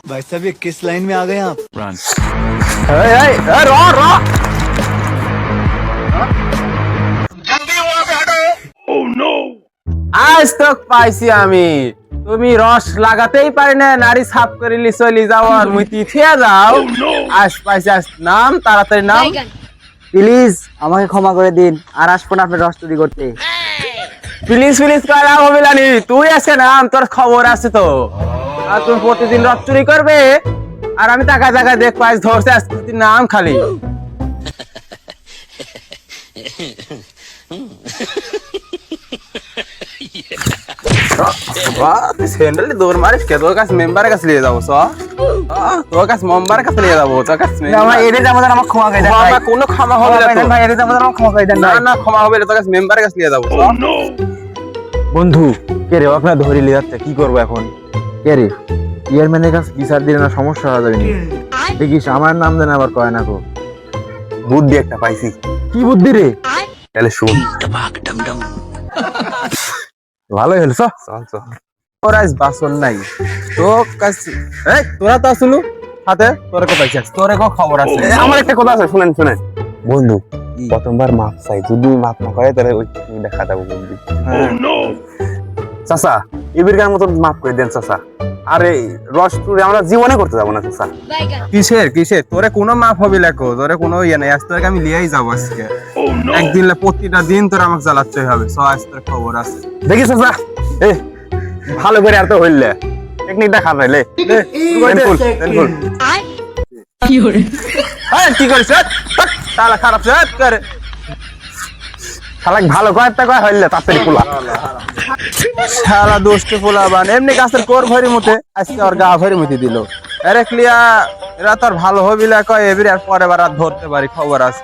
भाई साहब ये किस लाइन में आ गए आप? আজ তক পাইছি আমি তুমি রস লাগাতেই পারি না নারী সাফ করিলি চলি যাও আর মুই তিথিয়া যাও আজ পাইছি আজ নাম তাড়াতাড়ি নাম প্লিজ আমাকে ক্ষমা করে দিন, আর আসবো না আপনার রস চুরি করতে। প্লিজ প্লিজ করা হবে না তুই আজকে নাম তোর খবর আছে তো আর তুমি প্রতিদিন রস চুরি করবে আর আমি টাকা টাকা দেখ পাইস ধরছে আজকে তুই নাম খালি স্যান্ডেল দৌড় মারিস কে তোর কাছে মেম্বারের কাছে নিয়ে যাবো তোর কাছে মেম্বারের কাছে নিয়ে যাবো তোর কাছে এদের আমাদের আমার ক্ষমা করে দেন ভাই। কোনো ক্ষমা হবে না ভাই এদের আমাদের আমার ক্ষমা করে দেন না ভাই। না ক্ষমা হবে না তোর কাছে মেম্বারের কাছে নিয়ে যাবো বন্ধু কে রে আপনার ধরিলে যাচ্ছে কি করবো এখন? কে রে চেয়ারম্যানের কাছে বিচার দিলে না সমস্যা হয়ে যাবে দেখিস আমার নাম দেন আবার কয় না গো। বুদ্ধি একটা পাইছি কি বুদ্ধি রে? তাহলে শুন ভালোই হলো চল তোর আজ বাসন নাই তোর কাছে তোরা তো আসলু হাতে তোরে কোথায় চাস তোরে কো খবর আছে আমার একটা কথা আছে শুনেন বন্ধু প্রথমবার মাপ চাই যদি মাপ না করে তাহলে ওই দেখা দেবো বন্ধু চাচা এবিরকার মতো মাফ করে দেন চাচা আরে রস টুরি আমরা জীবনে করতে যাবো না চাচা কিসের তোরে কোনো মাপ হবে লেখো তোরে কোনো ইয়ে নাই আজ তোরে আমি লিয়েই যাবো আজকে একদিন প্রতিটা দিন তোর আমাকে জ্বালাতে হবে সব আজ তোর খবর আছে দেখি চাচা এ ভালো করে আর তো হইলে টেকনিকটা খারাপ লে কি করিস তালা খারাপ করে শালাক ভালো কয়েকটা কয় হইলে তাড়াতাড়ি কুলা শালা দোস্ত পোলাবান এমনি গাছের কোর ভরি মুতে আজকে ওর গা ভরি মুতি দিল আরে ক্লিয়া এরা তোর ভালো হবিলা কয় এবির আর পরে বার আর ধরতে পারি খবর আছে